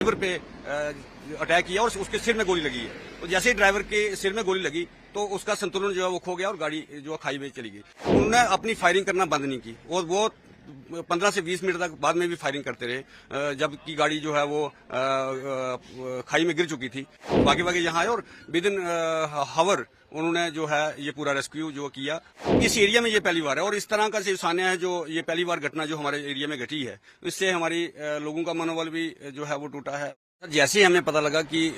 Driver पे attack किया और उसके सिर में गोली लगी है। तो जैसे ही ड्राइवर के सिर में गोली लगी तो उसका संतुलन जो है वो खो गया और गाड़ी जो है खाई में चली गई। उन्होंने अपनी फायरिंग करना बंद नहीं की और वो 15 से 20 मिनट तक बाद में भी फायरिंग करते रहे, जबकि गाड़ी जो है वो खाई में गिर चुकी थी। बाकी बाकी यहाँ आए और विद इन हावर उन्होंने जो है ये पूरा रेस्क्यू जो किया। इस एरिया में ये पहली बार है और इस तरह का सान्या है जो ये पहली बार घटना जो हमारे एरिया में घटी है। इससे हमारी लोगों का मनोबल भी जो है वो टूटा है। जैसे ही हमें पता लगा कि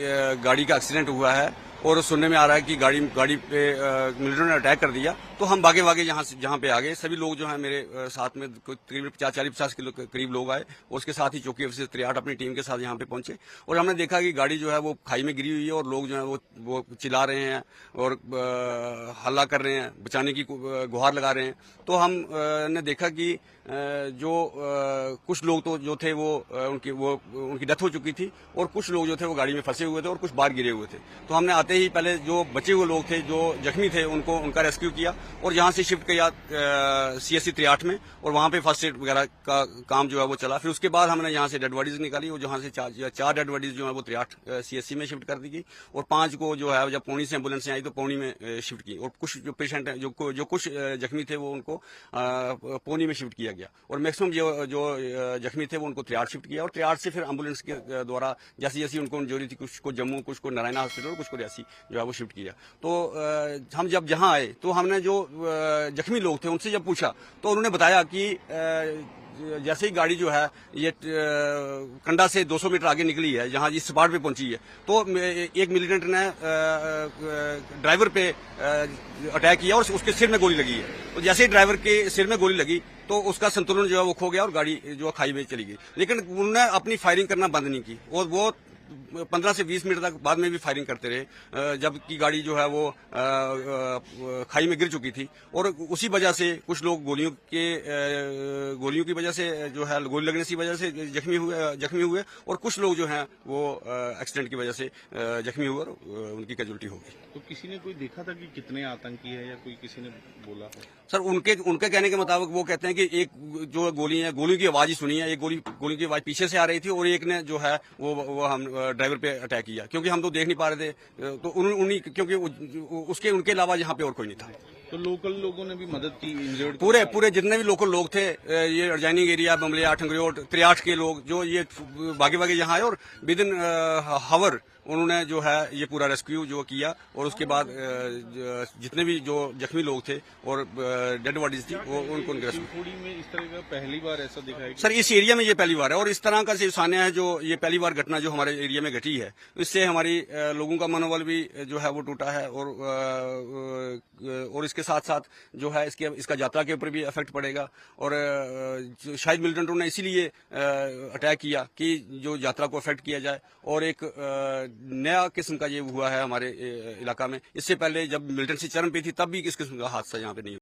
गाड़ी का एक्सीडेंट हुआ है और सुनने में आ रहा है कि गाड़ी पे मिलिटेंट ने अटैक कर दिया, तो हम भागे जहाँ पे आ गए। सभी लोग जो हैं मेरे साथ में करीब 40-50 किलो करीब लोग आए और उसके साथ ही चौकी ऑफिसर 63 अपनी टीम के साथ यहाँ पे पहुंचे और हमने देखा कि गाड़ी जो है वो खाई में गिरी हुई है और लोग जो है वो चिल्ला रहे हैं और हल्ला कर रहे हैं, बचाने की गुहार लगा रहे हैं। तो हम ने देखा कि जो कुछ लोग तो जो थे वो उनकी डेथ हो चुकी थी और कुछ लोग जो थे वो गाड़ी में फंसे हुए थे और कुछ बाहर गिरे हुए थे। तो हमने आते ही पहले जो बचे हुए लोग थे जो जख्मी थे उनका रेस्क्यू किया और यहाँ से शिफ्ट किया CSC 63 में और वहाँ पे फर्स्ट एड वगैरह का काम जो है वो चला। फिर उसके बाद हमने यहाँ से डेड बॉडीज निकाली और जहाँ से चार डेड बॉडीज जो है वो 63 CSC में शिफ्ट कर दी गई और 5 को जो है जब पौनी से एम्बुलेंस आई तो पौनी में शिफ्ट की और कुछ जो पेशेंट हैं जो कुछ जख्मी थे वो उनको पौनी में शिफ्ट किया गया और मैक्सिमम जो जख्मी थे वो उनको 63 शिफ्ट किया और 63 से फिर एम्बुलेंस के द्वारा जैसी जैसी उनको इंजरी थी कुछ को जम्मू, कुछ को नारायणा हॉस्पिटल, कुछ को रियासी जो है वो शिफ्ट किया। तो हम जब जहां आए तो हमने जो जख्मी लोग थे उनसे जब पूछा तो उन्होंने बताया कि जैसे ही गाड़ी जो है ये कंडा से 200 मीटर आगे निकली है, जहां इस स्पॉट पे पहुंची है, तो एक मिलिटेंट ने ड्राइवर पे अटैक किया और उसके सिर में गोली लगी है। तो जैसे ही ड्राइवर के सिर में गोली लगी तो उसका संतुलन जो है वो खो गया और गाड़ी जो है खाई में चली गई। लेकिन उन्होंने अपनी फायरिंग करना बंद नहीं की और वो 15 से 20 मिनट तक बाद में भी फायरिंग करते रहे, जबकि गाड़ी जो है वो खाई में गिर चुकी थी और उसी वजह से कुछ लोग गोलियों की वजह से जो है गोली लगने की वजह से जख्मी हुए और कुछ लोग जो हैं वो एक्सीडेंट की वजह से जख्मी हुए और उनकी कैजुअल्टी हो गई। तो किसी ने कोई देखा था कि कितने आतंकी है या कोई किसी ने बोला है? सर उनके कहने के मुताबिक वो कहते हैं कि एक जो गोलियों की आवाज ही सुनी है, एक गोली की आवाज पीछे से आ रही थी और एक ने जो है वो हम ड्राइवर पे अटैक किया, क्योंकि हम तो देख नहीं पा रहे थे। तो उन्हीं क्योंकि उनके अलावा यहाँ पे और कोई नहीं था। तो लोकल लोगों ने भी मदद की इंजर्ड? पूरे जितने भी लोकल लोग थे, ये अडजाइनिंग एरिया, बमलिया, ठंगरियोट, 63 के लोग जो ये भागे यहाँ आए और विद इन हावर उन्होंने जो है ये पूरा रेस्क्यू जो किया और उसके बाद जितने भी जो जख्मी लोग थे और डेड बॉडीज थी वो उनको शिवपुरी में इस तरह का पहली बार ऐसा दिखा है? सर इस एरिया में ये पहली बार है और इस तरह का सान्या है जो ये पहली बार घटना जो हमारे एरिया में घटी है। इससे हमारी लोगों का मनोबल भी जो है वो टूटा है और इसके साथ साथ जो है इसका यात्रा के ऊपर भी इफेक्ट पड़ेगा और शायद मिलिटेंटों ने इसीलिए अटैक किया कि जो यात्रा को इफेक्ट किया जाए और एक नया किस्म का ये हुआ है हमारे इलाका में। इससे पहले जब मिलिटेंसी चरम पे थी तब भी इस किस्म का हादसा यहाँ पे नहीं हुआ।